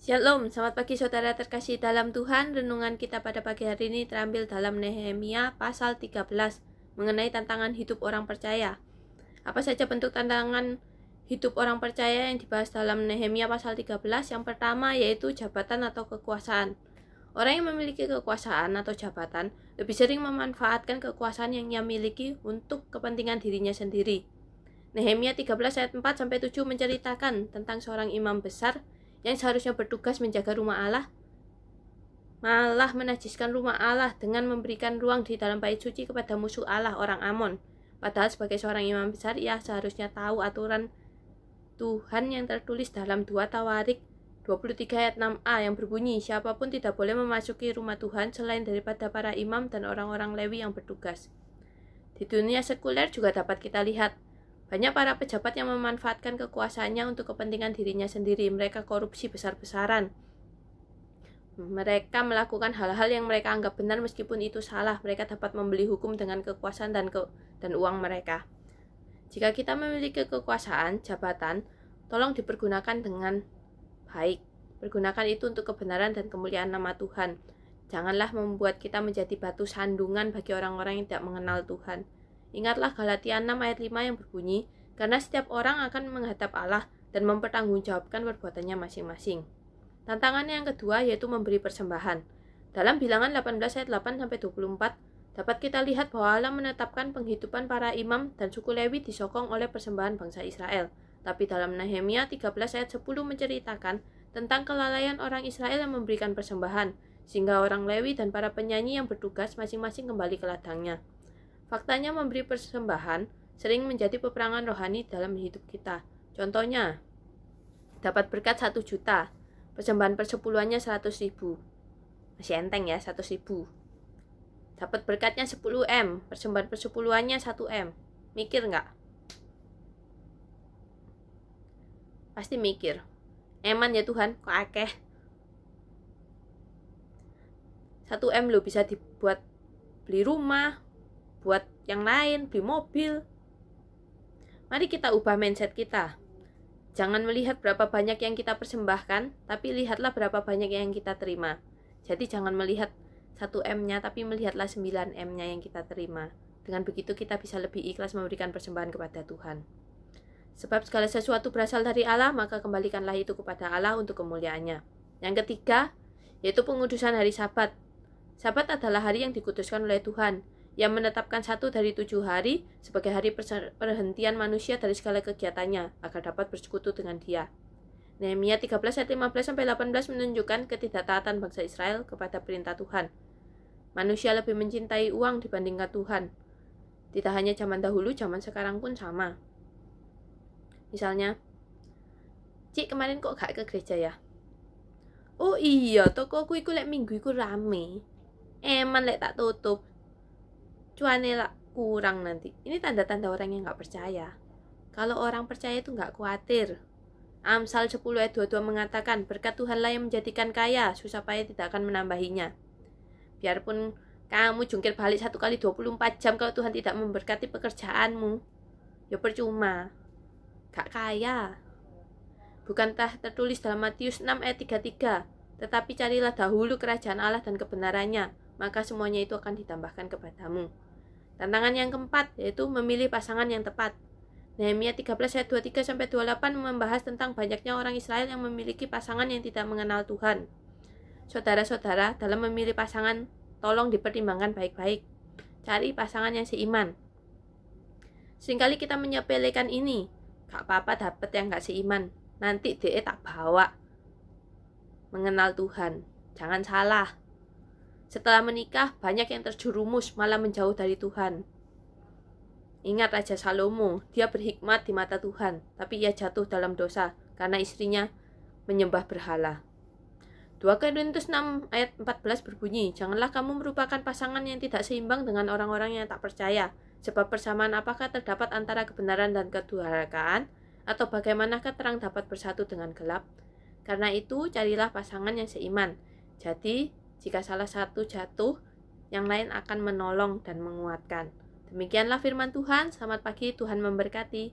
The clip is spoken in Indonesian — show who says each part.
Speaker 1: Shalom, selamat pagi saudara terkasih dalam Tuhan. Renungan kita pada pagi hari ini terambil dalam Nehemia pasal 13 mengenai tantangan hidup orang percaya. Apa saja bentuk tantangan hidup orang percaya yang dibahas dalam Nehemia pasal 13? Yang pertama yaitu jabatan atau kekuasaan. Orang yang memiliki kekuasaan atau jabatan lebih sering memanfaatkan kekuasaan yang ia miliki untuk kepentingan dirinya sendiri. Nehemia 13 ayat 4-7 menceritakan tentang seorang imam besar yang seharusnya bertugas menjaga rumah Allah, malah menajiskan rumah Allah dengan memberikan ruang di dalam bait suci kepada musuh Allah, orang Amon. Padahal sebagai seorang imam besar, ia seharusnya tahu aturan Tuhan yang tertulis dalam 2 Tawarik 23 ayat 6a yang berbunyi, siapapun tidak boleh memasuki rumah Tuhan selain daripada para imam dan orang-orang Lewi yang bertugas. Di dunia sekuler juga dapat kita lihat banyak para pejabat yang memanfaatkan kekuasaannya untuk kepentingan dirinya sendiri. Mereka korupsi besar-besaran. Mereka melakukan hal-hal yang mereka anggap benar meskipun itu salah. Mereka dapat membeli hukum dengan kekuasaan dan uang mereka. Jika kita memiliki kekuasaan, jabatan, tolong dipergunakan dengan baik. Pergunakan itu untuk kebenaran dan kemuliaan nama Tuhan. Janganlah membuat kita menjadi batu sandungan bagi orang-orang yang tidak mengenal Tuhan. Ingatlah Galatia 6 ayat 5 yang berbunyi, karena setiap orang akan menghadap Allah dan mempertanggungjawabkan perbuatannya masing-masing. Tantangan yang kedua yaitu memberi persembahan. Dalam Bilangan 18 ayat 8-24, dapat kita lihat bahwa Allah menetapkan penghidupan para imam dan suku Lewi disokong oleh persembahan bangsa Israel. Tapi dalam Nehemia 13 ayat 10 menceritakan tentang kelalaian orang Israel yang memberikan persembahan, sehingga orang Lewi dan para penyanyi yang bertugas masing-masing kembali ke ladangnya. Faktanya memberi persembahan sering menjadi peperangan rohani dalam hidup kita. Contohnya, dapat berkat 1 juta, persembahan persepuluhannya 100.000. Masih enteng ya, 100.000. Dapat berkatnya 10M, persembahan persepuluhannya 1M. Mikir nggak? Pasti mikir. Eman ya Tuhan, kok akeh? 1M lo bisa dibuat beli rumah, buat yang lain, beli mobil. Mari kita ubah mindset kita. Jangan melihat berapa banyak yang kita persembahkan, tapi lihatlah berapa banyak yang kita terima. Jadi jangan melihat 1M-nya, tapi melihatlah 9M-nya yang kita terima. Dengan begitu kita bisa lebih ikhlas memberikan persembahan kepada Tuhan. Sebab segala sesuatu berasal dari Allah, maka kembalikanlah itu kepada Allah untuk kemuliaannya. Yang ketiga, yaitu pengudusan hari Sabat. Sabat adalah hari yang dikuduskan oleh Tuhan, yang menetapkan 1 dari 7 hari sebagai hari perhentian manusia dari segala kegiatannya agar dapat bersekutu dengan Dia. Nehemia 13 ayat 15-18 menunjukkan ketidaktaatan bangsa Israel kepada perintah Tuhan. Manusia lebih mencintai uang dibandingkan Tuhan. Tidak hanya zaman dahulu, zaman sekarang pun sama. Misalnya, Cik kemarin kok gak ke gereja ya? Oh iya, tokoku iku lek minggu iku rame. Eman lek tak tutup. Cuane lah kurang nanti. Ini tanda-tanda orang yang gak percaya. Kalau orang percaya itu gak khawatir. Amsal 10 ayat 22 mengatakan, berkat Tuhanlah yang menjadikan kaya, susah payah tidak akan menambahinya. Biarpun kamu jungkir balik 1 kali 24 jam, kalau Tuhan tidak memberkati pekerjaanmu, ya percuma. Gak kaya. Bukankah tertulis dalam Matius 6 ayat 33, tetapi carilah dahulu kerajaan Allah dan kebenarannya, maka semuanya itu akan ditambahkan kepadamu. Tantangan yang keempat yaitu memilih pasangan yang tepat. Nehemia 13 ayat 23-28 membahas tentang banyaknya orang Israel yang memiliki pasangan yang tidak mengenal Tuhan. Saudara-saudara, dalam memilih pasangan, tolong dipertimbangkan baik-baik. Cari pasangan yang seiman. Seringkali kita menyepelekan ini. Gak apa-apa dapet yang gak seiman. Nanti dia tak bawa. Mengenal Tuhan. Jangan salah. Setelah menikah, banyak yang terjerumus malah menjauh dari Tuhan. Ingat Raja Salomo, dia berhikmat di mata Tuhan, tapi ia jatuh dalam dosa karena istrinya menyembah berhala. 2 Korintus 6 ayat 14 berbunyi, janganlah kamu merupakan pasangan yang tidak seimbang dengan orang-orang yang tak percaya, sebab persamaan apakah terdapat antara kebenaran dan kedurhakaan, atau bagaimanakah terang dapat bersatu dengan gelap? Karena itu, carilah pasangan yang seiman. Jadi, jika salah satu jatuh, yang lain akan menolong dan menguatkan. Demikianlah firman Tuhan. Selamat pagi, Tuhan memberkati.